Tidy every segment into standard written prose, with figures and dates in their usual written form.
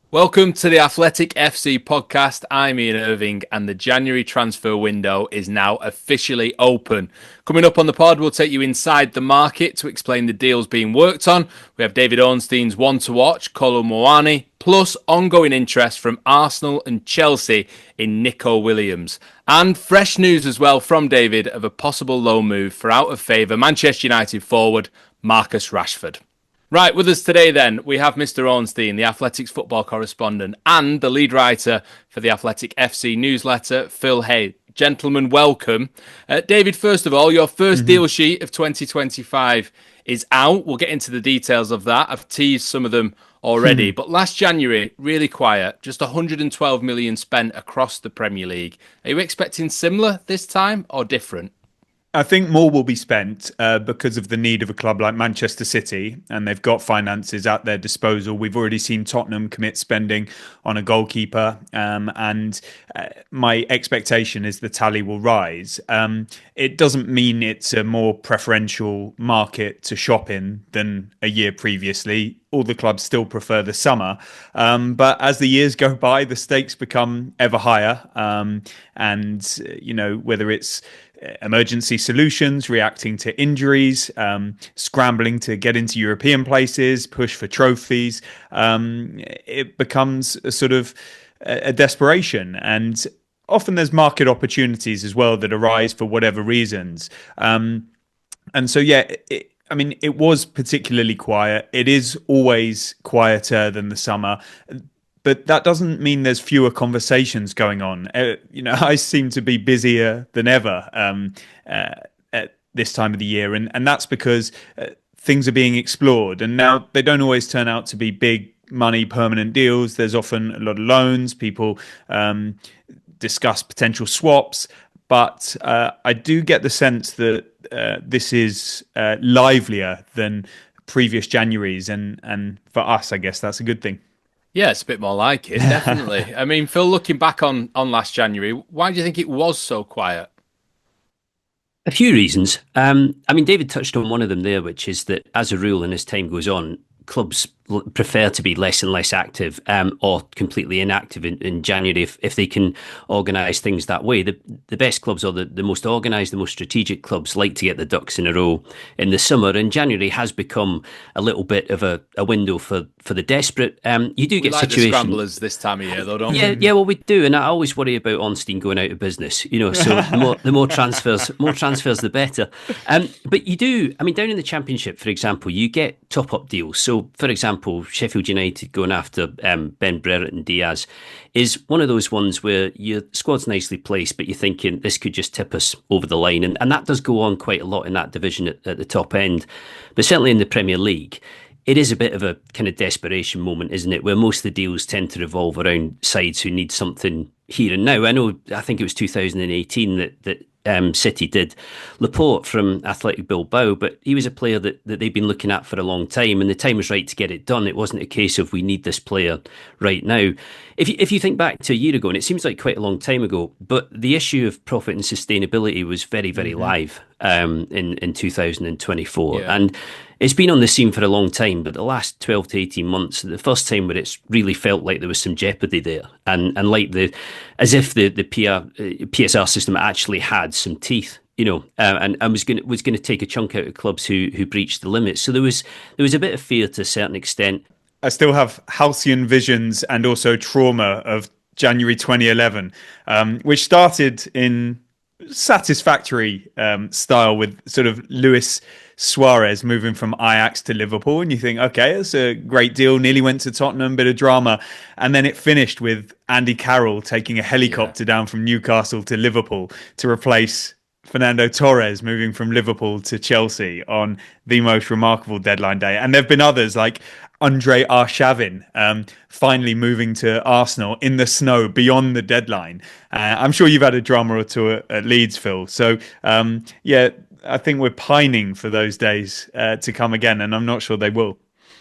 Welcome to the Athletic FC podcast. I'm Ian Irving, and the January transfer window is now officially open. Coming up on the pod, we'll take you inside the market to explain the deals being worked on. We have David Ornstein's one to watch, Kolo Muani, plus ongoing interest from Arsenal and Chelsea in Nico Williams. And fresh news as well from David of a possible loan move for out of favour Manchester United forward Marcus Rashford. Right, with us today then, we have Mr. Ornstein, the Athletics football correspondent and the lead writer for the Athletic FC newsletter, Phil Hay. Gentlemen, welcome. David, first of all, your first deal sheet of 2025 is out. We'll get into the details of that. I've teased some of them already. But last January, really quiet, just 112 million spent across the Premier League. Are you expecting similar this time or different? I think more will be spent because of the need of a club like Manchester City, and they've got finances at their disposal. We've already seen Tottenham commit spending on a goalkeeper, and my expectation is the tally will rise. It doesn't mean it's a more preferential market to shop in than a year previously. All the clubs still prefer the summer, but as the years go by, the stakes become ever higher, and whether it's emergency solutions, reacting to injuries, scrambling to get into European places, push for trophies. It becomes a sort of a desperation. And often there's market opportunities as well that arise for whatever reasons. It was particularly quiet. It is always quieter than the summer. But that doesn't mean there's fewer conversations going on. I seem to be busier than ever at this time of the year. And that's because things are being explored. And now they don't always turn out to be big money, permanent deals. There's often a lot of loans. People discuss potential swaps. But I do get the sense that this is livelier than previous Januaries. And for us, I guess that's a good thing. Yeah, it's a bit more like it, definitely. I mean, Phil, looking back on last January, why do you think it was so quiet? A few reasons. David touched on one of them there, which is that as a rule, and as time goes on, clubs prefer to be less and less active or completely inactive in January if they can organise things that way. The best clubs or the most organised, the most strategic clubs like to get the ducks in a row in the summer, and January has become a little bit of a window for the desperate. You do get like situations. The scramblers this time of year, though, don't we? Yeah, well, we do, and I always worry about Ornstein going out of business. So the more transfers, the better. But you do. I mean, down in the Championship, for example, you get top-up deals. So, for example, Sheffield United going after Ben Brereton Diaz is one of those ones where your squad's nicely placed, but you're thinking this could just tip us over the line. And that does go on quite a lot in that division at the top end. But certainly in the Premier League, it is a bit of a kind of desperation moment, isn't it? Where most of the deals tend to revolve around sides who need something here and now. I think it was 2018 that City did Laporte from Athletic Bilbao, but he was a player that they've been looking at for a long time, and the time was right to get it done. It wasn't a case of we need this player right now. If you think back to a year ago, and it seems like quite a long time ago, but the issue of profit and sustainability was very, very live in 2024. Yeah. And it's been on the scene for a long time, but the last 12 to 18 months, the first time where it's really felt like there was some jeopardy there, and like as if the PSR system actually had some teeth, and was going to take a chunk out of clubs who breached the limits. So there was a bit of fear to a certain extent. I still have halcyon visions and also trauma of January 2011, which started in satisfactory style with sort of Luis Suarez moving from Ajax to Liverpool, and you think, okay, that's a great deal, nearly went to Tottenham, bit of drama, and then it finished with Andy Carroll taking a helicopter down from Newcastle to Liverpool to replace Fernando Torres moving from Liverpool to Chelsea on the most remarkable deadline day. And there have been others like Andre Arshavin finally moving to Arsenal in the snow beyond the deadline. I'm sure you've had a drama or two at Leeds, Phil. So, I think we're pining for those days to come again, and I'm not sure they will.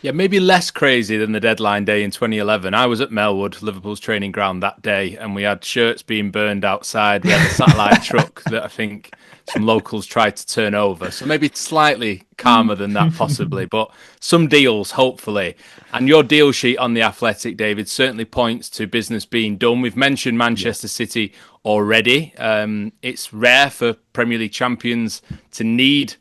Yeah, maybe less crazy than the deadline day in 2011. I was at Melwood, Liverpool's training ground that day, and we had shirts being burned outside. We had a satellite truck that I think some locals tried to turn over. So maybe slightly calmer than that, possibly, but some deals, hopefully. And your deal sheet on The Athletic, David, certainly points to business being done. We've mentioned Manchester City already. It's rare for Premier League champions to need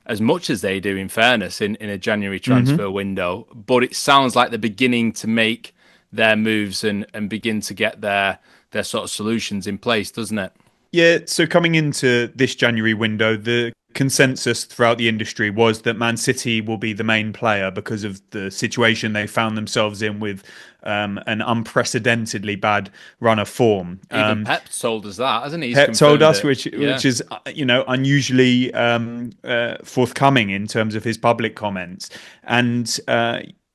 as much as they do, in fairness, in a January transfer window. But it sounds like they're beginning to make their moves and begin to get their sort of solutions in place, doesn't it? Yeah, so coming into this January window, the consensus throughout the industry was that Man City will be the main player because of the situation they found themselves in with an unprecedentedly bad run of form. Even Pep told us that, hasn't he? He's Pep told us, it. which is unusually forthcoming in terms of his public comments. And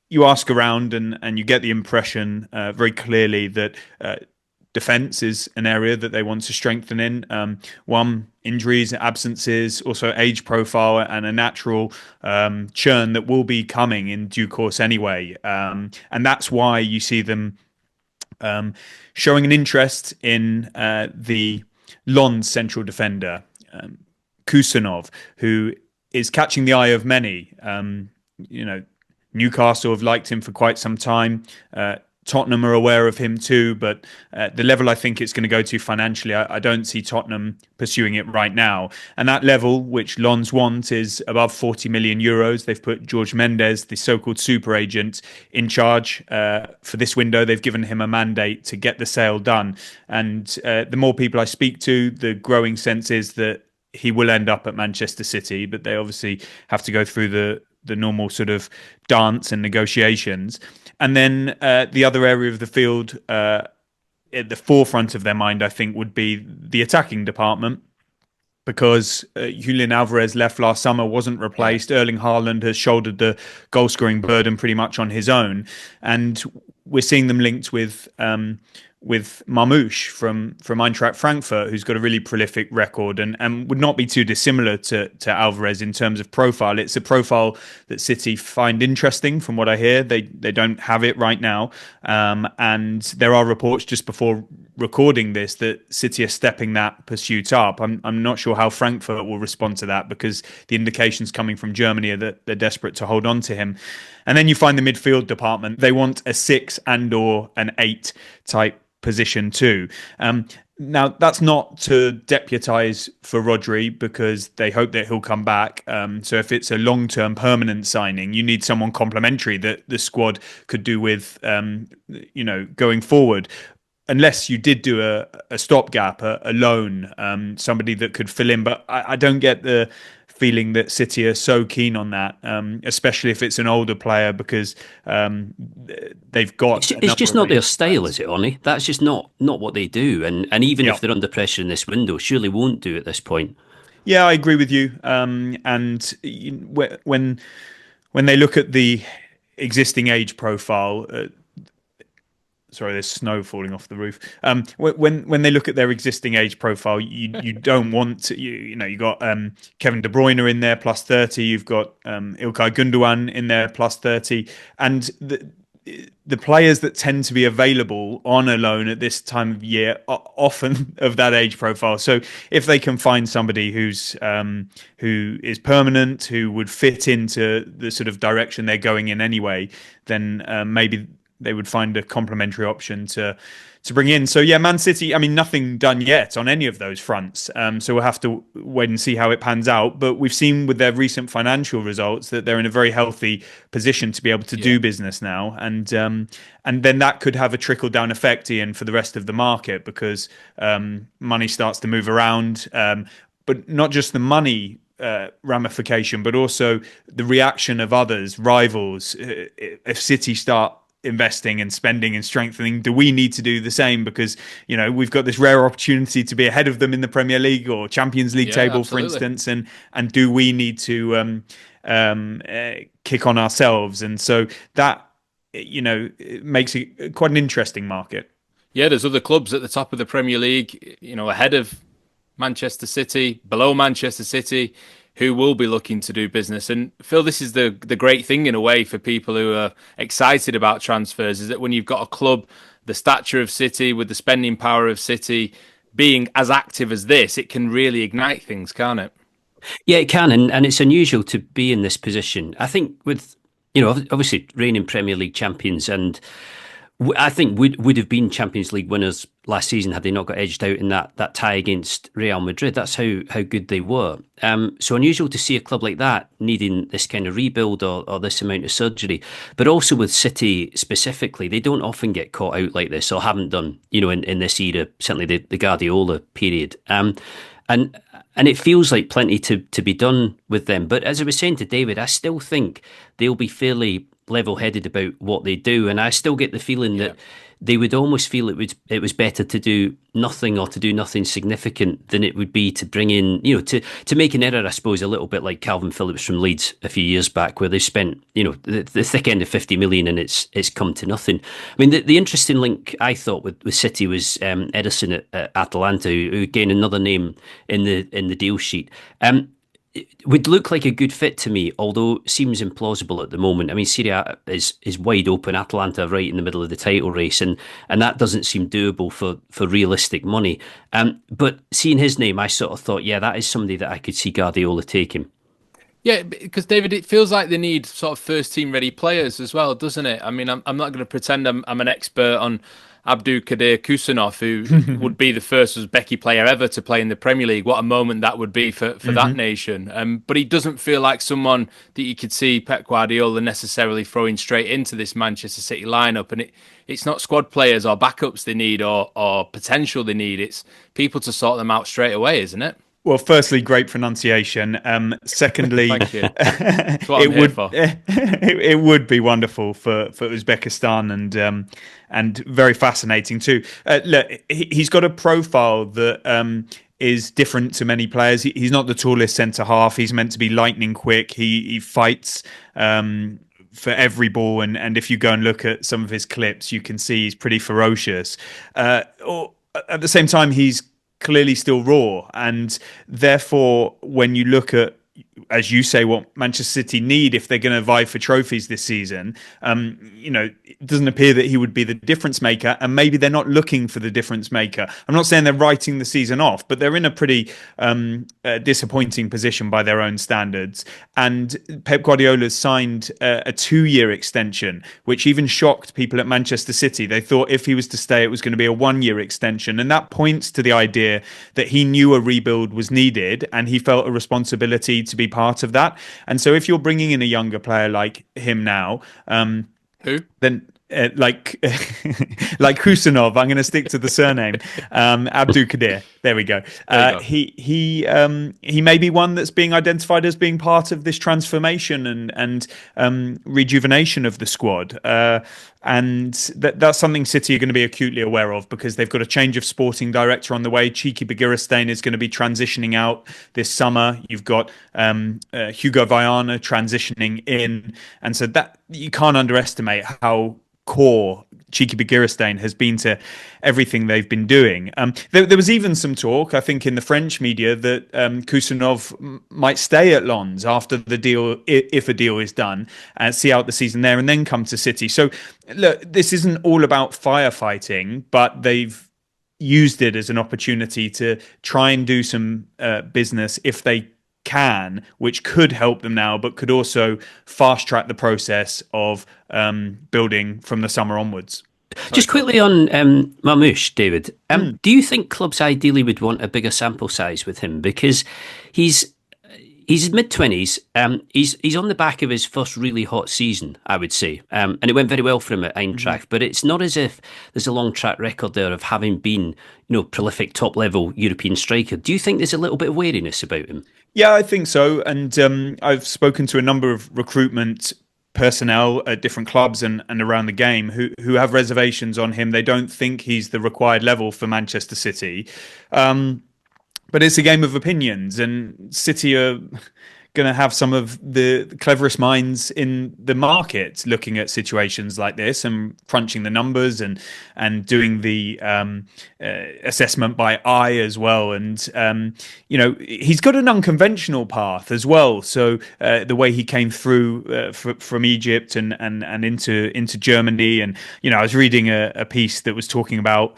you ask around and you get the impression very clearly that defense is an area that they want to strengthen in. Injuries, absences, also age profile, and a natural churn that will be coming in due course anyway. And that's why you see them showing an interest in the Lens central defender, Kusanov, who is catching the eye of many. Newcastle have liked him for quite some time. Tottenham are aware of him too, but the level I think it's going to go to financially, I don't see Tottenham pursuing it right now. And that level, which Lens want, is above 40 million euros. They've put George Mendes, the so-called super agent, in charge for this window. They've given him a mandate to get the sale done. And the more people I speak to, the growing sense is that he will end up at Manchester City, but they obviously have to go through the normal sort of dance and negotiations. And then the other area of the field at the forefront of their mind, I think, would be the attacking department, because Julian Alvarez left last summer, wasn't replaced. Erling Haaland has shouldered the goal-scoring burden pretty much on his own. And we're seeing them linked with Marmoush from Eintracht Frankfurt, who's got a really prolific record and would not be too dissimilar to Alvarez in terms of profile. It's a profile that City find interesting from what I hear. They don't have it right now. And there are reports just before recording this that City are stepping that pursuit up. I'm not sure how Frankfurt will respond to that, because the indications coming from Germany are that they're desperate to hold on to him. And then you find the midfield department. They want a 6 and/or an 8 type position too. Now, that's not to deputise for Rodri, because they hope that he'll come back. So if it's a long-term permanent signing, you need someone complementary that the squad could do with, going forward. Unless you did do a stopgap, a loan, somebody that could fill in. But I don't get the feeling that City are so keen on that, especially if it's an older player, because they've got... It's just not their style, is it, Orny? That's just not what they do. And even if they're under pressure in this window, surely won't do at this point. Yeah, I agree with you. And when they look at the existing age profile... Sorry, there's snow falling off the roof. When they look at their existing age profile, you don't want to, you got Kevin De Bruyne in there plus 30. You've got Ilkay Gundogan in there plus 30, and the players that tend to be available on a loan at this time of year are often of that age profile. So if they can find somebody who is permanent, who would fit into the sort of direction they're going in anyway, then maybe they would find a complementary option to bring in. So yeah, Man City, I mean, nothing done yet on any of those fronts. So we'll have to wait and see how it pans out. But we've seen with their recent financial results that they're in a very healthy position to be able to do business now. And then that could have a trickle-down effect, Ian, for the rest of the market, because money starts to move around. But not just the money ramification, but also the reaction of others, rivals. If City start investing and spending and strengthening, do we need to do the same? Because we've got this rare opportunity to be ahead of them in the Premier League or Champions League table, absolutely, for instance, and do we need to kick on ourselves? And so that it makes it quite an interesting market. Yeah, there's other clubs at the top of the Premier League, ahead of Manchester City, below Manchester City, who will be looking to do business. And Phil, this is the great thing in a way for people who are excited about transfers, is that when you've got a club the stature of City, with the spending power of City, being as active as this, it can really ignite things, can't it? Yeah, it can, and it's unusual to be in this position. I think with, obviously reigning Premier League champions, and I think would have been Champions League winners last season had they not got edged out in that tie against Real Madrid. That's how good they were. So unusual to see a club like that needing this kind of rebuild or this amount of surgery. But also with City specifically, they don't often get caught out like this, or haven't done, in this era, certainly the Guardiola period. And it feels like plenty to be done with them. But as I was saying to David, I still think they'll be fairly level-headed about what they do, and I still get the feeling that they would almost feel it was better to do nothing, or to do nothing significant, than it would be to bring in, to make an error, I suppose, a little bit like Calvin Phillips from Leeds a few years back, where they spent, the thick end of 50 million and it's come to nothing. I mean, the interesting link I thought with City was Ederson at Atalanta, who again, another name in the deal sheet. It would look like a good fit to me, although seems implausible at the moment. I mean, Serie A is wide open. Atalanta right in the middle of the title race, and that doesn't seem doable for realistic money. But seeing his name, I sort of thought, yeah, that is somebody that I could see Guardiola taking. Yeah, because David, it feels like they need sort of first team ready players as well, doesn't it? I mean, I'm not going to pretend I'm an expert on Abdulkadir Kusanov, who would be the first Uzbeki player ever to play in the Premier League. What a moment that would be for that nation. But he doesn't feel like someone that you could see Pep Guardiola necessarily throwing straight into this Manchester City lineup. And it's not squad players or backups they need, or potential they need. It's people to sort them out straight away, isn't it? Well, firstly, great pronunciation. Secondly, thank you. That's what I'm here for. It would be wonderful for Uzbekistan, and very fascinating too. Look, he's got a profile that is different to many players. He's not the tallest centre half. He's meant to be lightning quick. He fights for every ball, and if you go and look at some of his clips, you can see he's pretty ferocious. At the same time, he's clearly still raw, and therefore when you look at, as you say, what Manchester City need if they're going to vie for trophies this season, it doesn't appear that he would be the difference maker, and maybe they're not looking for the difference maker. I'm not saying they're writing the season off, but they're in a pretty disappointing position by their own standards. And Pep Guardiola's signed a 2-year extension, which even shocked people at Manchester City. They thought if he was to stay, it was going to be a 1-year extension, and that points to the idea that he knew a rebuild was needed, and he felt a responsibility to be part of that. And so if you're bringing in a younger player like him now, then like Kusanov, I'm going to stick to the surname, Abdulkadir. There we go. He may be one that's being identified as being part of this transformation and rejuvenation of the squad. And that's something City are going to be acutely aware of, because they've got a change of sporting director on the way. Cheeky Begirstein is going to be transitioning out this summer. You've got Hugo Viana transitioning in, and so that you can't underestimate how core Cheeky Begirstein has been to everything they've been doing. There was even some talk, I think, in the French media that Kusanov might stay at Lens after the deal, if a deal is done, and see out the season there and then come to City. So, look, this isn't all about firefighting, but they've used it as an opportunity to try and do some business if they can, which could help them now, but could also fast track the process of building from the summer onwards. Just quickly on Marmoush, David, do you think clubs ideally would want a bigger sample size with him? Because he's mid-20s. He's on the back of his first really hot season, I would say. And it went very well for him at Eintracht. But it's not as if there's a long track record there of having been, prolific top-level European striker. Do you think there's a little bit of wariness about him? Yeah, I think so. And I've spoken to a number of recruitment personnel at different clubs and around the game who have reservations on him. They don't think he's the required level for Manchester City. But it's a game of opinions, and City are going to have some of the cleverest minds in the market looking at situations like this and crunching the numbers and doing the assessment by eye as well. And he's got an unconventional path as well. So the way he came through from Egypt and into Germany, and I was reading a piece that was talking about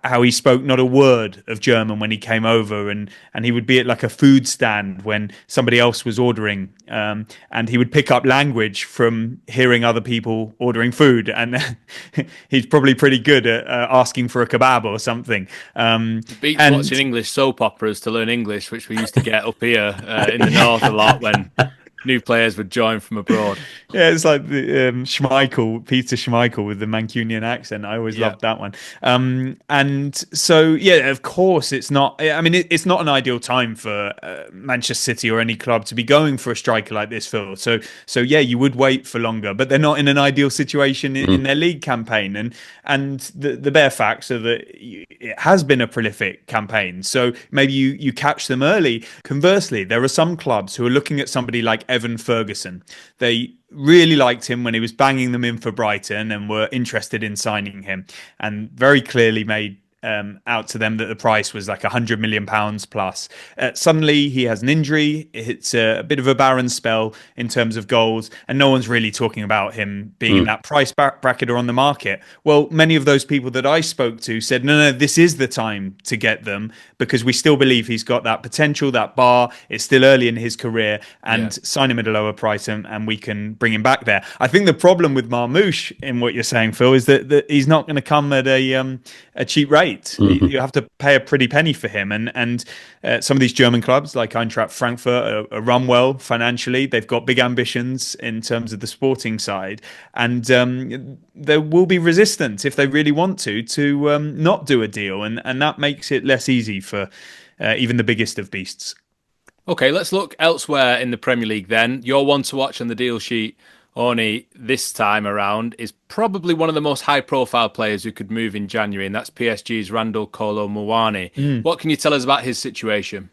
how he spoke not a word of German when he came over, and he would be at like a food stand when somebody else was ordering, and he would pick up language from hearing other people ordering food, and he's probably pretty good at asking for a kebab or something. Beats watching English soap operas to learn English, which we used to get up here in the north a lot when new players would join from abroad. Yeah, it's like the Schmeichel, Peter Schmeichel with the Mancunian accent. I always loved that one. And so, of course, it's not. I mean, it's not an ideal time for Manchester City or any club to be going for a striker like this, Phil. So you would wait for longer, but they're not in an ideal situation in their league campaign. And the bare facts are that it has been a prolific campaign. So maybe you catch them early. Conversely, there are some clubs who are looking at somebody like Evan Ferguson. They really liked him when he was banging them in for Brighton and were interested in signing him, and very clearly made out to them that the price was like £100 million plus. Suddenly he has an injury. It's a bit of a barren spell in terms of goals, and no one's really talking about him being in that price bracket or on the market. Well, many of those people that I spoke to said, no, this is the time to get them, because we still believe he's got that potential, that bar. It's still early in his career, and sign him at a lower price, and we can bring him back there. I think the problem with Marmoush, in what you're saying, Phil, is that he's not going to come at a cheap rate. You have to pay a pretty penny for him, and some of these German clubs like Eintracht Frankfurt are run well financially. They've got big ambitions in terms of the sporting side, and there will be resistance if they really want to not do a deal, and that makes it less easy for even the biggest of beasts. Okay, let's look elsewhere in the Premier League then. Your one to watch on the deal sheet, Orny, this time around is probably one of the most high-profile players who could move in January, and that's PSG's Randall Kolo Muani. What can you tell us about his situation?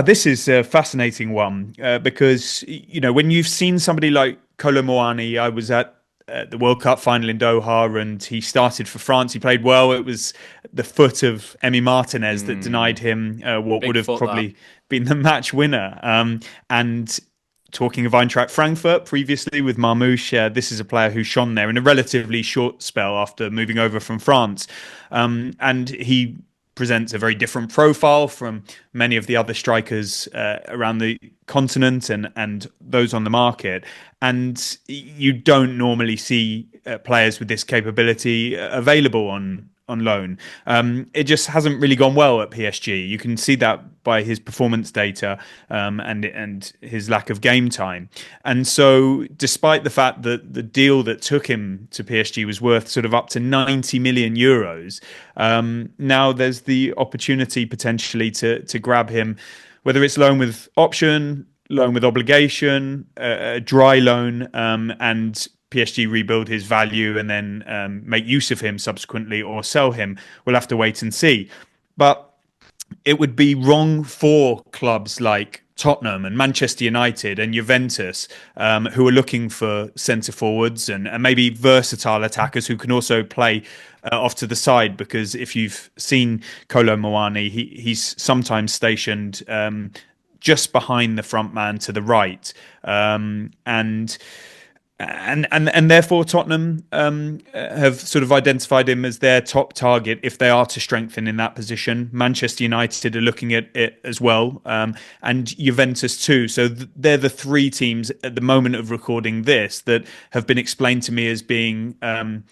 This is a fascinating one because, when you've seen somebody like Kolo Muani, I was at the World Cup final in Doha, and he started for France. He played well. It was the foot of Emi Martinez that denied him what Big would have probably been the match winner. And talking of Eintracht Frankfurt previously with Marmoush, this is a player who shone there in a relatively short spell after moving over from France. And he presents a very different profile from many of the other strikers around the continent and those on the market. And you don't normally see players with this capability available on loan. It just hasn't really gone well at PSG. You can see that by his performance data and his lack of game time. And so despite the fact that the deal that took him to PSG was worth sort of up to 90 million euros, now there's the opportunity potentially to grab him, whether it's loan with option, loan with obligation, a dry loan, and PSG rebuild his value and then make use of him subsequently or sell him. We'll have to wait and see. But it would be wrong for clubs like Tottenham and Manchester United and Juventus, who are looking for centre forwards and maybe versatile attackers who can also play off to the side. Because if you've seen Kolo Muani, he's sometimes stationed just behind the front man to the right, and therefore Tottenham have sort of identified him as their top target if they are to strengthen in that position. Manchester United are looking at it as well, and Juventus too. So they're the three teams at the moment of recording this that have been explained to me as being the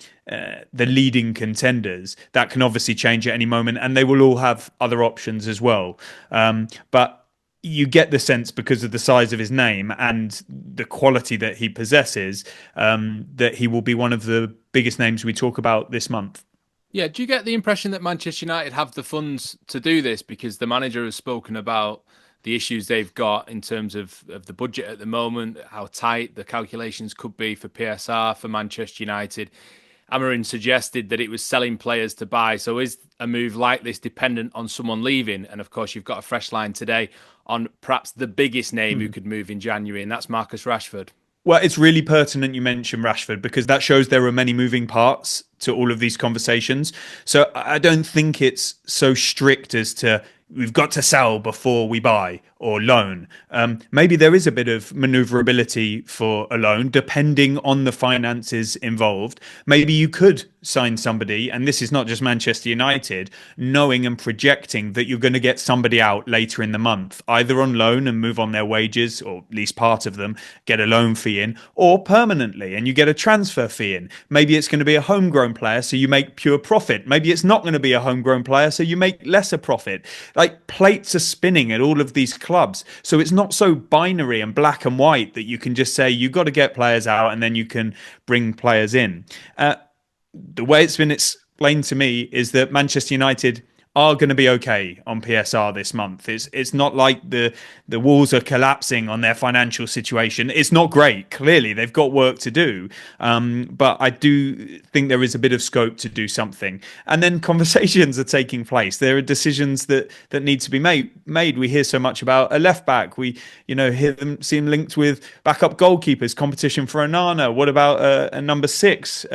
leading contenders. That can obviously change at any moment, and they will all have other options as well. But you get the sense, because of the size of his name and the quality that he possesses, that he will be one of the biggest names we talk about this month. Yeah, do you get the impression that Manchester United have the funds to do this? Because the manager has spoken about the issues they've got in terms of the budget at the moment, how tight the calculations could be for PSR for Manchester United. Amarin suggested that it was selling players to buy. So is a move like this dependent on someone leaving? And of course, you've got a fresh line today on perhaps the biggest name who could move in January, and that's Marcus Rashford. Well, it's really pertinent you mention Rashford, because that shows there are many moving parts to all of these conversations. So I don't think it's so strict as to we've got to sell before we buy or loan. Maybe there is a bit of maneuverability for a loan, depending on the finances involved. Maybe you could sign somebody, and this is not just Manchester United, knowing and projecting that you're going to get somebody out later in the month, either on loan and move on their wages, or at least part of them, get a loan fee in, or permanently, and you get a transfer fee in. Maybe it's going to be a homegrown player, so you make pure profit. Maybe it's not going to be a homegrown player, so you make lesser profit. Like, plates are spinning at all of these clubs. So it's not so binary and black and white that you can just say you've got to get players out and then you can bring players in. The way it's been explained to me is that Manchester United are going to be okay on PSR this month. It's not like the walls are collapsing on their financial situation. It's not great. Clearly, they've got work to do. But I do think there is a bit of scope to do something. And then conversations are taking place. There are decisions that need to be made. We hear so much about a left back. We see them linked with backup goalkeepers, competition for Onana. What about a number 6?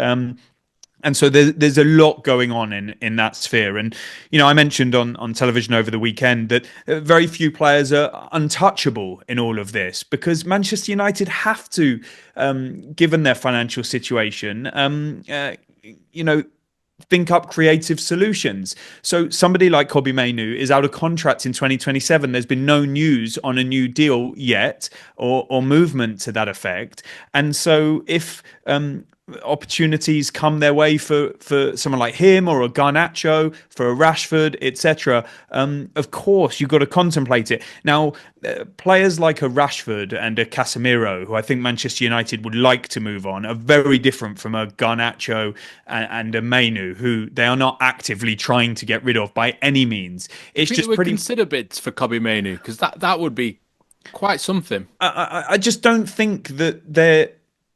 And so there's a lot going on in that sphere. And, I mentioned on television over the weekend that very few players are untouchable in all of this, because Manchester United have to, given their financial situation, think up creative solutions. So somebody like Kobbie Mainoo is out of contract in 2027. There's been no news on a new deal yet, or movement to that effect. And so if opportunities come their way for someone like him, or a Garnacho, for a Rashford, etc., of course you've got to contemplate it. Now, players like a Rashford and a Casemiro, who I think Manchester United would like to move on, are very different from a Garnacho and a Mainoo, who they are not actively trying to get rid of by any means. It's just pretty. Consider bids for Kobbie Mainoo, because that would be quite something. I just don't think that they're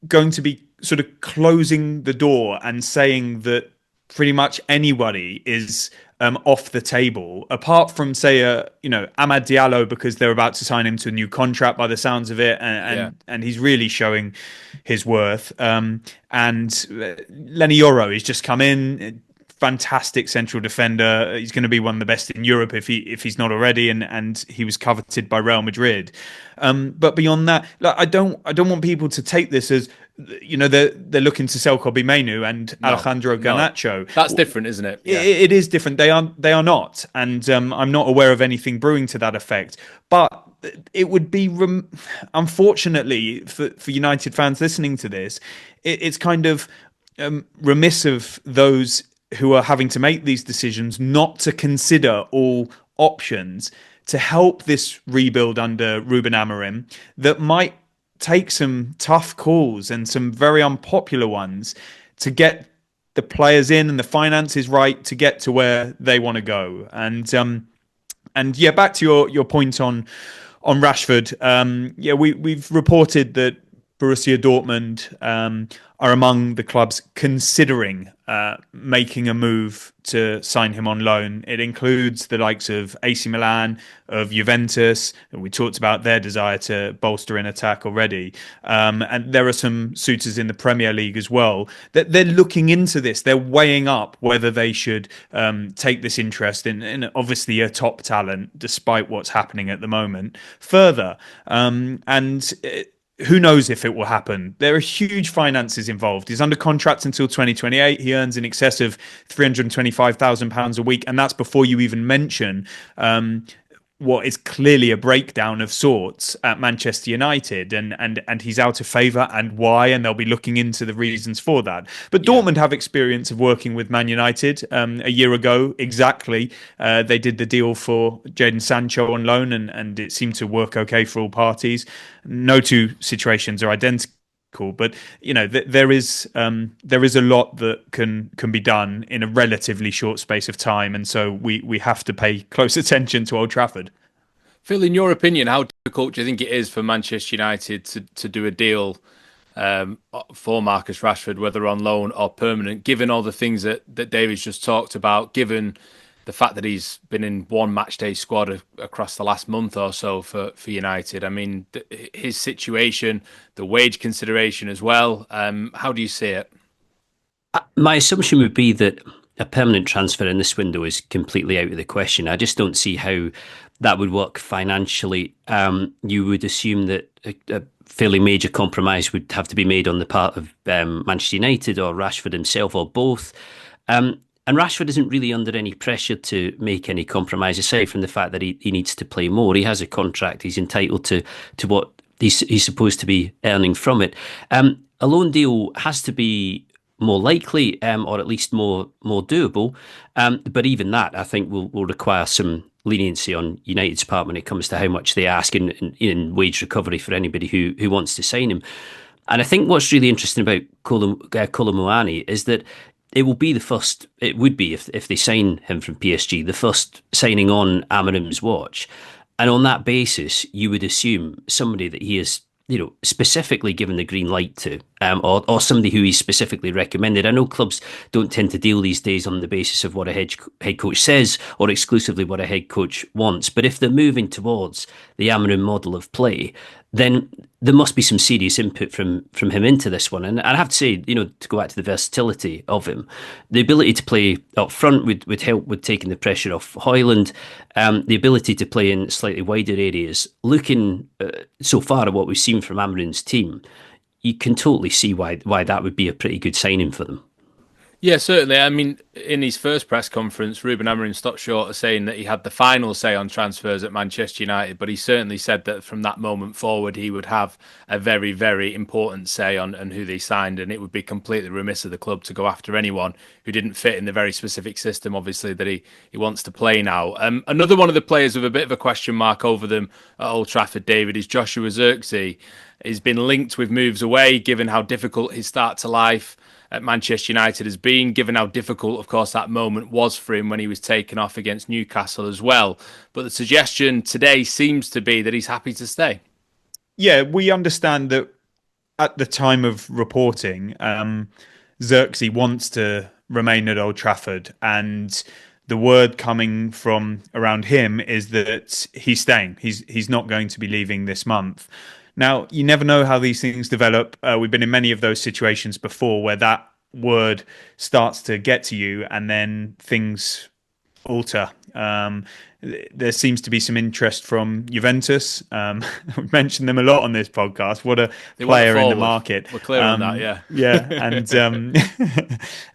going to be sort of closing the door and saying that pretty much anybody is off the table, apart from, say, Amad Diallo, because they're about to sign him to a new contract by the sounds of it, and he's really showing his worth. And Lenny Yoro has just come in. Fantastic central defender. He's going to be one of the best in Europe if he's not already, and he was coveted by Real Madrid. But beyond that, I don't want people to take this as they're looking to sell Kobbie Mainoo and Alejandro Garnacho. That's different, isn't it? Yeah. It is different. They are not, and I'm not aware of anything brewing to that effect. But it would be, unfortunately, for United fans listening to this, it's kind of remiss of those who are having to make these decisions not to consider all options to help this rebuild under Ruben Amorim, that might take some tough calls and some very unpopular ones to get the players in and the finances right to get to where they want to go. And back to your point on Rashford. We've reported that Borussia Dortmund are among the clubs considering making a move to sign him on loan. It includes the likes of AC Milan, of Juventus. We talked about their desire to bolster in attack already. And there are some suitors in the Premier League as well. They're looking into this. They're weighing up whether they should take this interest in obviously a top talent, despite what's happening at the moment, further. Who knows if it will happen? There are huge finances involved. He's under contract until 2028. He earns in excess of £325,000 a week. And that's before you even mention what is clearly a breakdown of sorts at Manchester United, and he's out of favour, and why, and they'll be looking into the reasons for that. But Dortmund have experience of working with Man United. A year ago, exactly, they did the deal for Jadon Sancho on loan, and it seemed to work okay for all parties. No two situations are identical, but there is a lot that can be done in a relatively short space of time, and so we have to pay close attention to Old Trafford. Phil, in your opinion, how difficult do you think it is for Manchester United to do a deal for Marcus Rashford, whether on loan or permanent, given all the things that David's just talked about, given the fact that he's been in one match day squad across the last month or so for United. I mean, his situation, the wage consideration as well. How do you see it? My assumption would be that a permanent transfer in this window is completely out of the question. I just don't see how that would work financially. You would assume that a fairly major compromise would have to be made on the part of Manchester United or Rashford himself or both. And Rashford isn't really under any pressure to make any compromise, aside from the fact that he needs to play more. He has a contract. He's entitled to what he's supposed to be earning from it. A loan deal has to be more likely, or at least more doable. But even that, I think, will require some leniency on United's part when it comes to how much they ask in wage recovery for anybody who wants to sign him. And I think what's really interesting about Kolo Muani is that it would be, if they sign him from PSG, the first signing on Amarim's watch. And on that basis, you would assume somebody that he is, specifically given the green light to, or somebody who he's specifically recommended. I know clubs don't tend to deal these days on the basis of what a head coach says or exclusively what a head coach wants. But if they're moving towards the Amarim model of play, then there must be some serious input from him into this one. And I have to say, to go back to the versatility of him, the ability to play up front would help with taking the pressure off Højlund, the ability to play in slightly wider areas. Looking so far at what we've seen from Amarim's team, you can totally see why that would be a pretty good signing for them. Yeah, certainly. I mean, in his first press conference, Ruben Amorim stopped short of saying that he had the final say on transfers at Manchester United, but he certainly said that from that moment forward, he would have a very, very important say on who they signed, and it would be completely remiss of the club to go after anyone who didn't fit in the very specific system, obviously, that he wants to play now. Another one of the players with a bit of a question mark over them at Old Trafford, David, is Joshua Zirkzee. He's been linked with moves away, given how difficult his start to life at Manchester United has been, given how difficult, of course, that moment was for him when he was taken off against Newcastle as well. But the suggestion today seems to be that he's happy to stay. Yeah, we understand that at the time of reporting, Zirkzee wants to remain at Old Trafford, and the word coming from around him is that he's staying. He's not going to be leaving this month. Now, you never know how these things develop. We've been in many of those situations before where that word starts to get to you and then things alter. There seems to be some interest from Juventus. We've mentioned them a lot on this podcast. What a player in the market. We're clear on that, yeah. Yeah,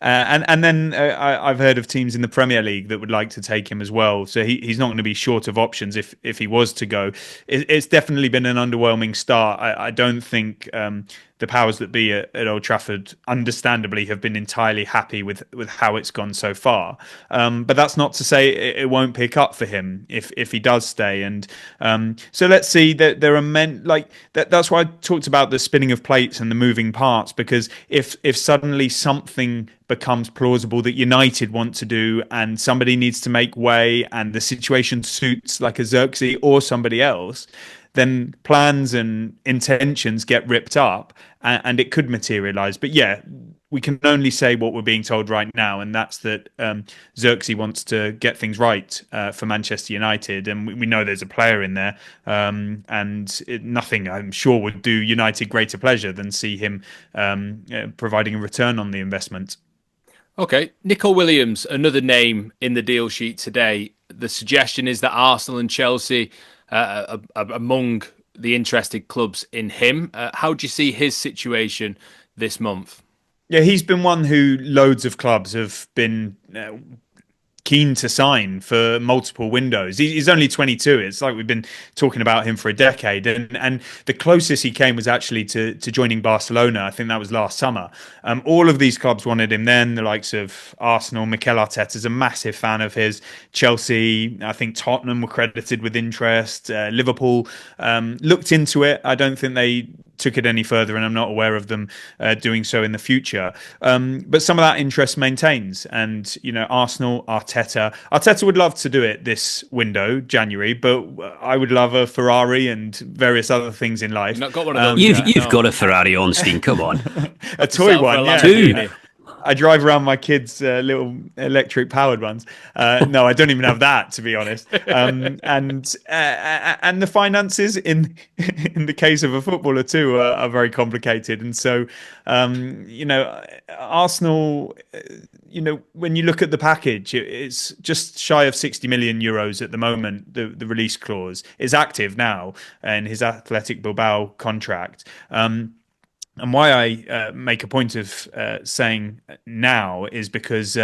and then I've heard of teams in the Premier League that would like to take him as well. So he's not going to be short of options if he was to go. It's definitely been an underwhelming start. I don't think the powers that be at Old Trafford, understandably, have been entirely happy with how it's gone so far. But that's not to say it won't pick up for him if he does stay. And so let's see that there are men like that. That's why I talked about the spinning of plates and the moving parts, because if suddenly something becomes plausible that United want to do and somebody needs to make way and the situation suits like a Zirkzee or somebody else, then plans and intentions get ripped up and it could materialise. But yeah, we can only say what we're being told right now, and that's that Zirkzee wants to get things right for Manchester United, and we know there's a player in there, and nothing, I'm sure, would do United greater pleasure than see him providing a return on the investment. Okay, Nico Williams, another name in the deal sheet today. The suggestion is that Arsenal and Chelsea are among the interested clubs in him. How do you see his situation this month? Yeah, he's been one who loads of clubs have been keen to sign for multiple windows. He's only 22. It's like we've been talking about him for a decade. And the closest he came was actually to joining Barcelona. I think that was last summer. All of these clubs wanted him then, the likes of Arsenal. Mikel Arteta's a massive fan of his. Chelsea, I think Tottenham were credited with interest. Liverpool looked into it. I don't think they took it any further, and I'm not aware of them doing so in the future. But some of that interest maintains. And, Arsenal, Arteta would love to do it this window, January, but I would love a Ferrari and various other things in life. You've not got one of those. You've got a Ferrari, Ornstein, come on. A toy one, yeah. Two. I drive around my kids' little electric powered ones. No, I don't even have that, to be honest. And the finances in in the case of a footballer too are very complicated. And so, Arsenal. When you look at the package, it's just shy of 60 million euros at the moment. The release clause is active now in his Athletic Bilbao contract. And why I make a point of saying now is because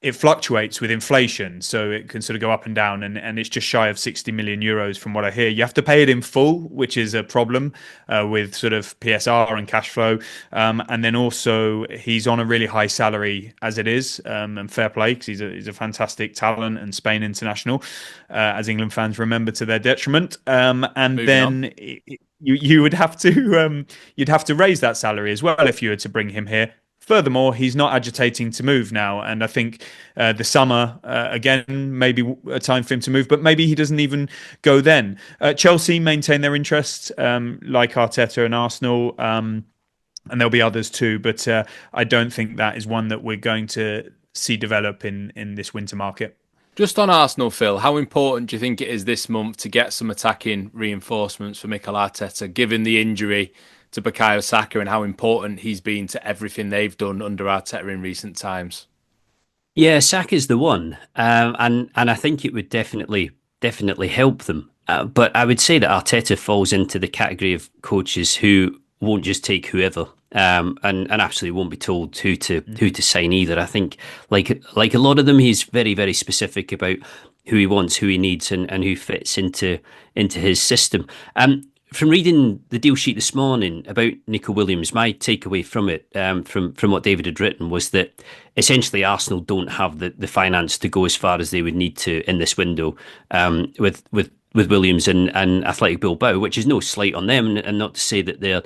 it fluctuates with inflation, so it can sort of go up and down, and it's just shy of 60 million euros from what I hear. You have to pay it in full, which is a problem with sort of PSR and cash flow. And then also he's on a really high salary as it is, and fair play, because he's a fantastic talent and Spain international, as England fans remember to their detriment. And Moving then you would have to you'd have to raise that salary as well if you were to bring him here. Furthermore, he's not agitating to move now, and I think the summer again maybe a time for him to move, but maybe he doesn't even go then. Chelsea maintain their interest, like Arteta and Arsenal, and there'll be others too, but I don't think that is one that we're going to see develop in this winter market. Just on Arsenal, Phil, how important do you think it is this month to get some attacking reinforcements for Mikel Arteta, given the injury to Bukayo Saka and how important he's been to everything they've done under Arteta in recent times? Yeah, Saka's the one, and I think it would definitely help them. But I would say that Arteta falls into the category of coaches who won't just take whoever, and absolutely won't be told who to sign either. I think like a lot of them, he's very, very specific about who he wants, who he needs, and who fits into his system. From reading the deal sheet this morning about Nico Williams, my takeaway from it, from what David had written, was that essentially Arsenal don't have the finance to go as far as they would need to in this window, with Williams and Athletic Bilbao, which is no slight on them, and not to say that they're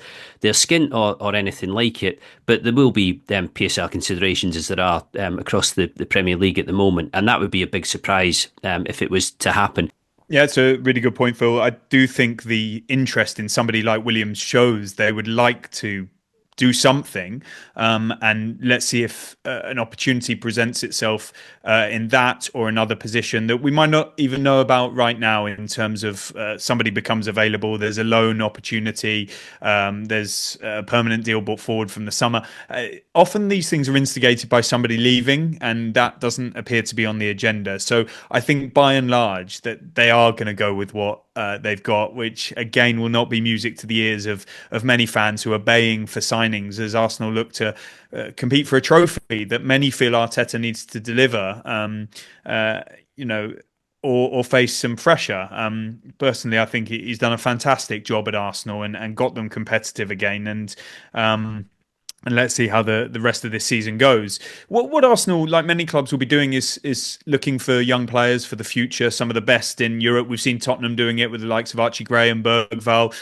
skint or anything like it, but there will be PSL considerations as there are across the Premier League at the moment, and that would be a big surprise if it was to happen. Yeah, it's a really good point, Phil. I do think the interest in somebody like Williams shows they would like to do something, and let's see if an opportunity presents itself in that or another position that we might not even know about right now, in terms of somebody becomes available, there's a loan opportunity, there's a permanent deal brought forward from the summer. Often these things are instigated by somebody leaving, and that doesn't appear to be on the agenda. So I think by and large that they are going to go with what they've got, which again will not be music to the ears of many fans who are baying for signings as Arsenal look to compete for a trophy that many feel Arteta needs to deliver, or face some pressure. Personally, I think he's done a fantastic job at Arsenal and got them competitive again. And let's see how the rest of this season goes. What Arsenal, like many clubs, will be doing is looking for young players for the future, some of the best in Europe. We've seen Tottenham doing it with the likes of Archie Gray and Bergvall.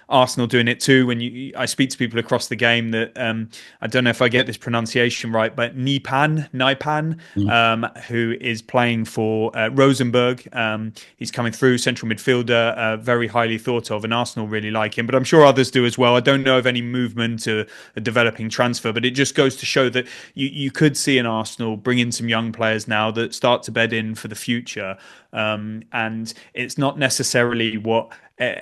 Arsenal doing it too. I speak to people across the game that, I don't know if I get this pronunciation right, but Nipan, who is playing for Rosenborg. He's coming through, central midfielder, very highly thought of, and Arsenal really like him. But I'm sure others do as well. I don't know of any movement to developing transfer, but it just goes to show that you could see an Arsenal bring in some young players now that start to bed in for the future, and it's not necessarily what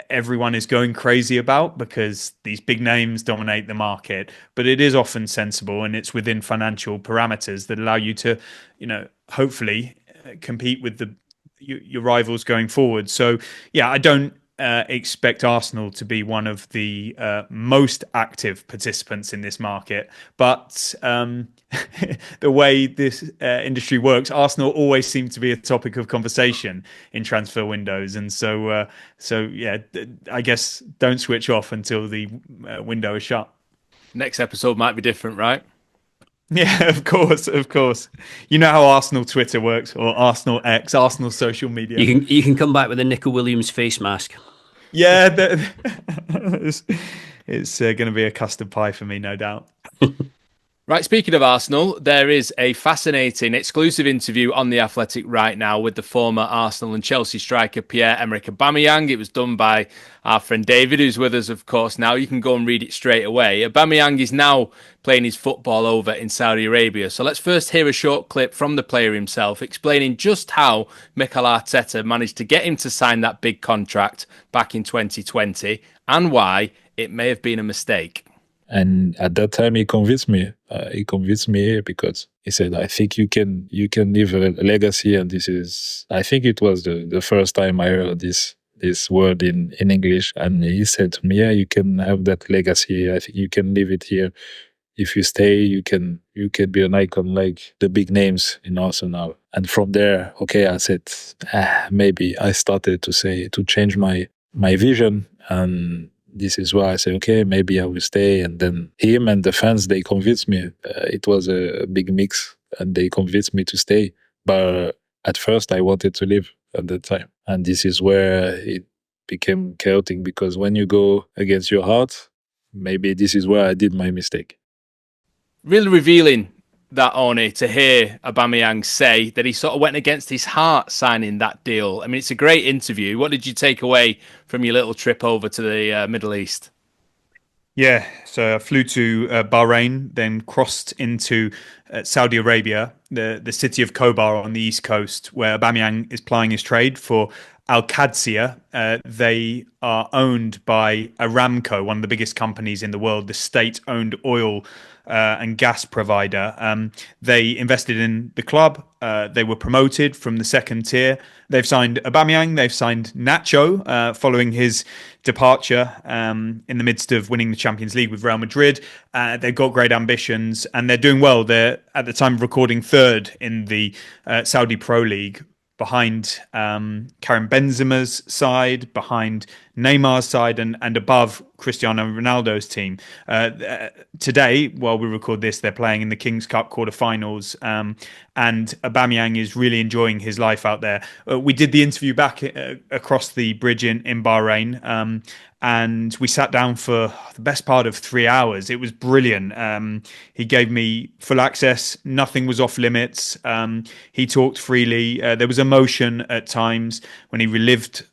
everyone is going crazy about, because these big names dominate the market, but it is often sensible, and it's within financial parameters that allow you to, hopefully compete with your rivals going forward. So yeah, I don't expect Arsenal to be one of the most active participants in this market, but the way this industry works, Arsenal always seem to be a topic of conversation in transfer windows, and so yeah, I guess don't switch off until the window is shut. Next episode might be different, right? Yeah, of course. You know how Arsenal Twitter works, or Arsenal X, Arsenal social media. You can come back with a Nico Williams face mask. Yeah, it's going to be a custard pie for me, no doubt. Right, speaking of Arsenal, there is a fascinating exclusive interview on The Athletic right now with the former Arsenal and Chelsea striker Pierre-Emerick Aubameyang. It was done by our friend David, who's with us, of course, now. You can go and read it straight away. Aubameyang is now playing his football over in Saudi Arabia. So let's first hear a short clip from the player himself explaining just how Mikel Arteta managed to get him to sign that big contract back in 2020 and why it may have been a mistake. And at that time, he convinced me. He convinced me because he said, "I think you can leave a legacy." And this is, I think it was the first time I heard this word in English. And he said to me, "Yeah, you can have that legacy. I think you can leave it here. If you stay, you can be an icon like the big names in Arsenal." And from there, okay, I said, maybe I started to change my vision. And this is why I say, okay, maybe I will stay. And then him and the fans, they convinced me. It was a big mix and they convinced me to stay. But at first I wanted to leave at that time. And this is where it became chaotic, because when you go against your heart, maybe this is where I did my mistake. Really revealing that, Orny, to hear Aubameyang say that he sort of went against his heart signing that deal. I mean, it's a great interview. What did you take away from your little trip over to the Middle East? Yeah, so I flew to Bahrain, then crossed into Saudi Arabia, the city of Kobbie on the east coast, where Aubameyang is plying his trade for Al Qadsiya. They are owned by Aramco, one of the biggest companies in the world, the state-owned oil and gas provider. They invested in the club. They were promoted from the second tier. They've signed Aubameyang. They've signed Nacho following his departure in the midst of winning the Champions League with Real Madrid. They've got great ambitions and they're doing well. They're, at the time of recording, third in the Saudi Pro League, behind Karim Benzema's side, behind Neymar's side, and above Cristiano Ronaldo's team. Today, while we record this, they're playing in the King's Cup quarterfinals, and Aubameyang is really enjoying his life out there. We did the interview back across the bridge in Bahrain, and we sat down for the best part of 3 hours. It was brilliant. He gave me full access. Nothing was off limits. He talked freely. There was emotion at times when he relived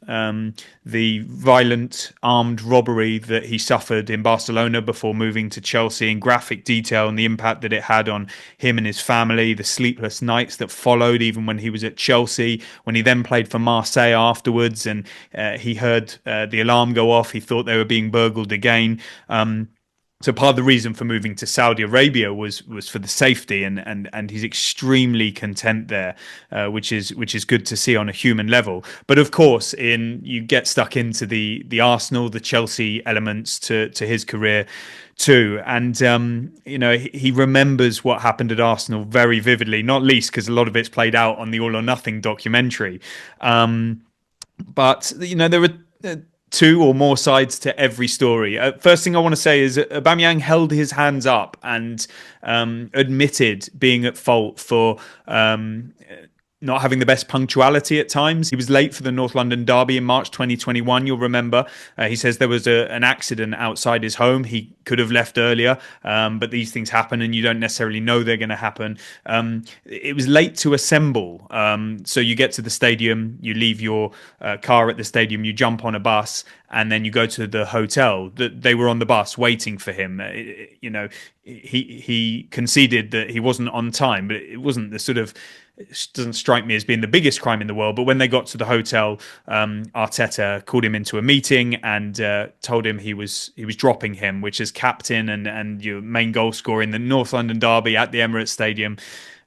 the violent armed robbery that he suffered in Barcelona before moving to Chelsea in graphic detail, and the impact that it had on him and his family, the sleepless nights that followed even when he was at Chelsea, when he then played for Marseille afterwards, and he heard the alarm go off. He thought they were being burgled again. So part of the reason for moving to Saudi Arabia was for the safety, and he's extremely content there, which is good to see on a human level. But of course, you get stuck into the Arsenal, the Chelsea elements to his career too, and he remembers what happened at Arsenal very vividly, not least because a lot of it's played out on the All or Nothing documentary. But there were two or more sides to every story. First thing I want to say is Aubameyang held his hands up and admitted being at fault for not having the best punctuality at times. He was late for the North London derby in March 2021, you'll remember. He says there was an accident outside his home. He could have left earlier, but these things happen and you don't necessarily know they're going to happen. It was late to assemble. So you get to the stadium, you leave your car at the stadium, you jump on a bus, and then you go to the hotel. They were on the bus waiting for him. He conceded that he wasn't on time, but it wasn't the sort of... It doesn't strike me as being the biggest crime in the world, but when they got to the hotel, Arteta called him into a meeting and told him he was dropping him, which as captain and your main goal scorer in the North London derby at the Emirates Stadium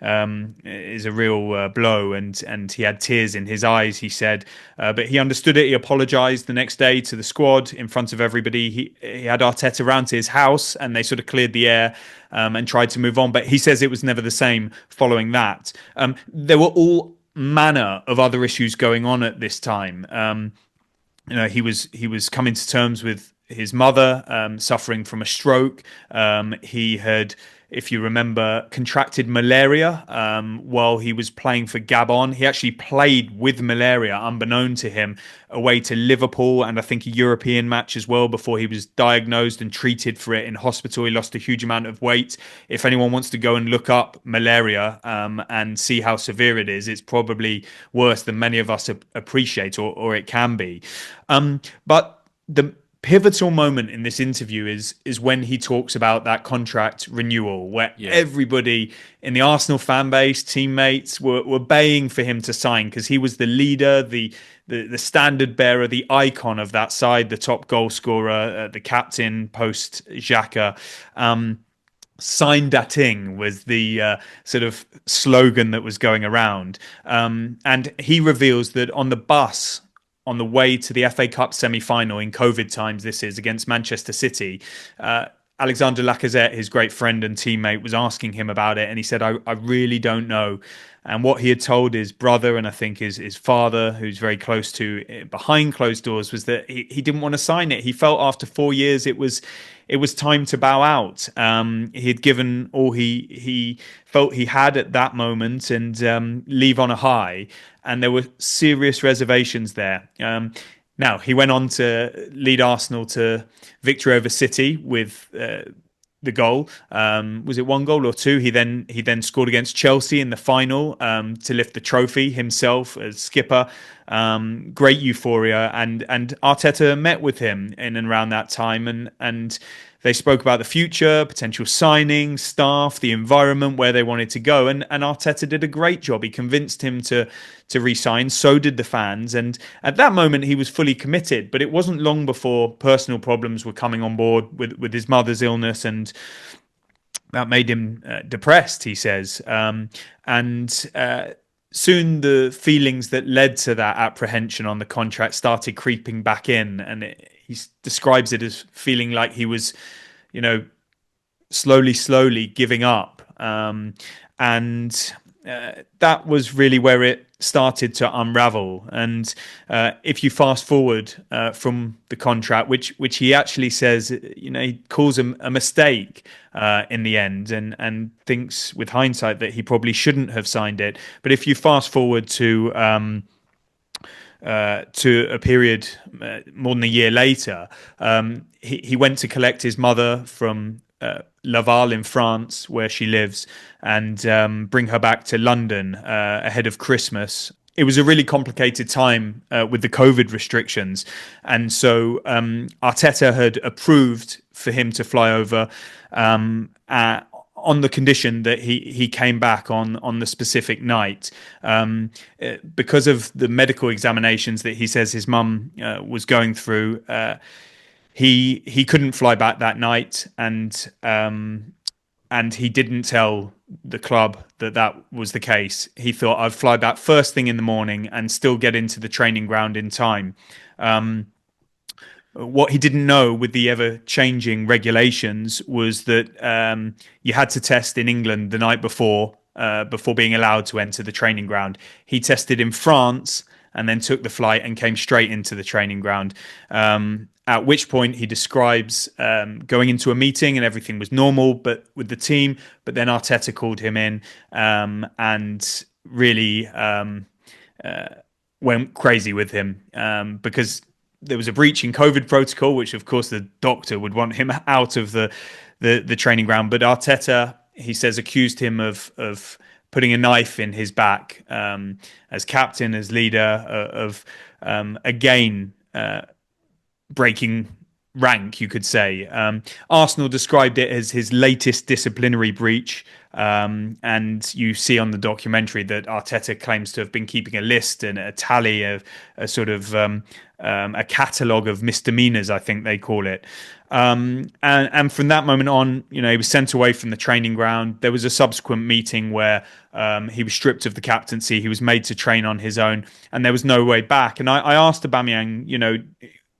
is a real blow, and he had tears in his eyes, he said, but he understood it. He apologised the next day to the squad in front of everybody. He had Arteta round to his house and they sort of cleared the air and tried to move on, but he says it was never the same following that. There were all manner of other issues going on at this time. He was coming to terms with his mother suffering from a stroke. He had, if you remember, contracted malaria while he was playing for Gabon. He actually played with malaria, unbeknown to him, away to Liverpool and I think a European match as well before he was diagnosed and treated for it in hospital. He lost a huge amount of weight. If anyone wants to go and look up malaria and see how severe it is, it's probably worse than many of us appreciate, or it can be. But the pivotal moment in this interview is when he talks about that contract renewal, where everybody in the Arsenal fan base, teammates, were baying for him to sign because he was the leader, the standard bearer, the icon of that side, the top goal scorer, the captain post Xhaka. Sign dating was the sort of slogan that was going around. And he reveals that on the bus on the way to the FA Cup semi-final in COVID times, this is against Manchester City, Alexander Lacazette, his great friend and teammate, was asking him about it. And he said, I really don't know. And what he had told his brother, and I think his father, who's very close to behind closed doors, was that he didn't want to sign it. He felt after 4 years it was time to bow out. He had given all he felt he had at that moment and leave on a high. And there were serious reservations there. Now, he went on to lead Arsenal to victory over City with the goal. Was it one goal or two? He then scored against Chelsea in the final to lift the trophy himself as skipper. Great euphoria, and Arteta met with him in and around that time, and they spoke about the future, potential signings, staff, the environment, where they wanted to go, and Arteta did a great job. He convinced him to re-sign. So did the fans, and at that moment he was fully committed. But it wasn't long before personal problems were coming on board with his mother's illness, and that made him depressed, he says. Soon the feelings that led to that apprehension on the contract started creeping back in, and he describes it as feeling like he was, slowly giving up. That was really where it started to unravel. And if you fast forward from the contract, which he actually says, he calls a mistake in the end, and thinks with hindsight that he probably shouldn't have signed it. But if you fast forward to a period more than a year later, he went to collect his mother from Laval in France, where she lives, and bring her back to London ahead of Christmas. It was a really complicated time with the COVID restrictions, and so Arteta had approved for him to fly over on the condition that he came back on the specific night. Because of the medical examinations that he says his mum was going through, he couldn't fly back that night, and he didn't tell the club that was the case. He thought, I'd fly back first thing in the morning and still get into the training ground in time. What he didn't know with the ever-changing regulations was that you had to test in England the night before being allowed to enter the training ground. He tested in France and then took the flight and came straight into the training ground. At which point he describes going into a meeting and everything was normal, but with the team. But then Arteta called him in and really went crazy with him because there was a breach in COVID protocol, which of course the doctor would want him out of the training ground. But Arteta, he says, accused him of putting a knife in his back as captain, as leader, of again breaking rank, you could say. Arsenal described it as his latest disciplinary breach. And you see on the documentary that Arteta claims to have been keeping a list and a tally of a sort of a catalogue of misdemeanors, I think they call it. And from that moment on, he was sent away from the training ground. There was a subsequent meeting where he was stripped of the captaincy. He was made to train on his own, and there was no way back. And I asked Aubameyang,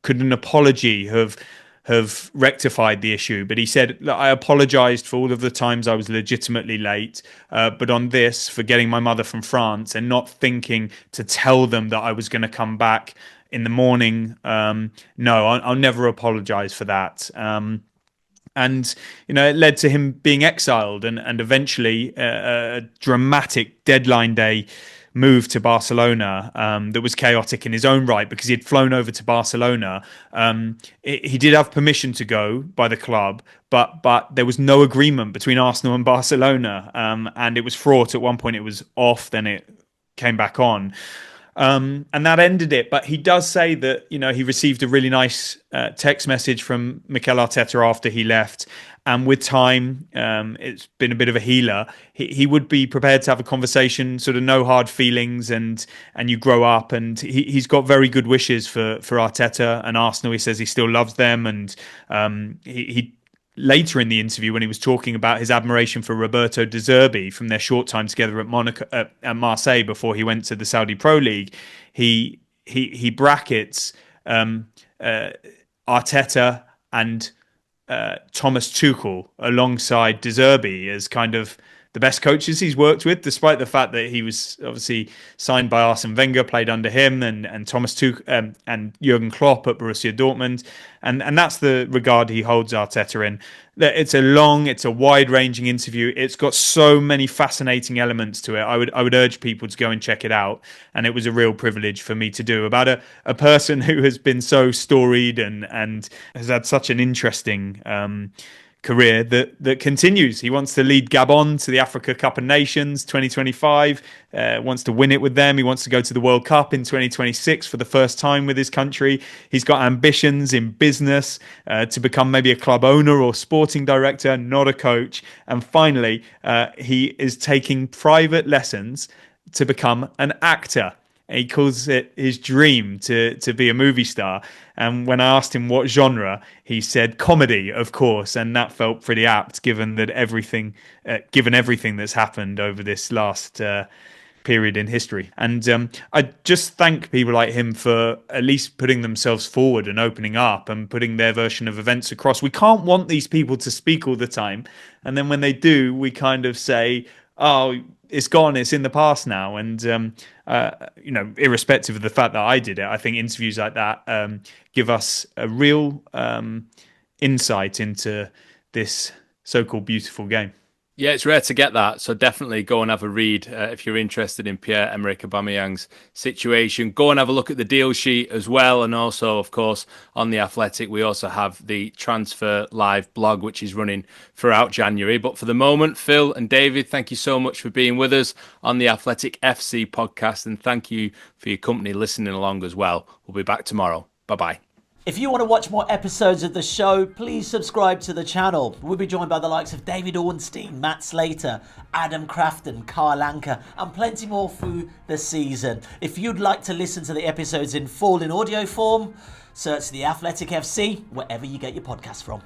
could an apology have rectified the issue? But he said, look, I apologized for all of the times I was legitimately late, but on this, for getting my mother from France and not thinking to tell them that I was going to come back in the morning. No, I'll never apologise for that. And, it led to him being exiled and eventually a dramatic deadline day move to Barcelona that was chaotic in his own right because he had flown over to Barcelona. He did have permission to go by the club, but there was no agreement between Arsenal and Barcelona. And it was fraught. At one point it was off, then it came back on. And that ended it. But he does say that, he received a really nice text message from Mikel Arteta after he left. And with time, it's been a bit of a healer. He would be prepared to have a conversation, sort of no hard feelings, and you grow up. And he's got very good wishes for Arteta and Arsenal. He says he still loves them. And he later in the interview, when he was talking about his admiration for Roberto De Zerbi from their short time together at Marseille before he went to the Saudi Pro League, he brackets Arteta and Thomas Tuchel alongside De Zerbi as kind of the best coaches he's worked with, despite the fact that he was obviously signed by Arsene Wenger, played under him, and Thomas Tuchel and Jurgen Klopp at Borussia Dortmund, and that's the regard he holds Arteta in. It's a wide-ranging interview. It's got so many fascinating elements to it. I would urge people to go and check it out, and it was a real privilege for me to do about a person who has been so storied and has had such an interesting career that continues. He wants to lead Gabon to the Africa Cup of Nations 2025, wants to win it with them. He wants to go to the World Cup in 2026 for the first time with his country. He's got ambitions in business to become maybe a club owner or sporting director, not a coach. And finally, he is taking private lessons to become an actor. He calls it his dream to be a movie star. And when I asked him what genre, he said comedy, of course. And that felt pretty apt, given everything that's happened over this last period in history. And I just thank people like him for at least putting themselves forward and opening up and putting their version of events across. We can't want these people to speak all the time. And then when they do, we kind of say, oh, it's gone, it's in the past now. And irrespective of the fact that I did it, I think interviews like that give us a real insight into this so-called beautiful game. Yeah, it's rare to get that, so definitely go and have a read if you're interested in Pierre-Emerick Aubameyang's situation. Go and have a look at the deal sheet as well, and also, of course, on The Athletic, we also have the Transfer Live blog, which is running throughout January. But for the moment, Phil and David, thank you so much for being with us on the Athletic FC podcast, and thank you for your company listening along as well. We'll be back tomorrow. Bye-bye. If you want to watch more episodes of the show, please subscribe to the channel. We'll be joined by the likes of David Ornstein, Matt Slater, Adam Crafton, Carl Anker, and plenty more through the season. If you'd like to listen to the episodes in full in audio form, search The Athletic FC wherever you get your podcasts from.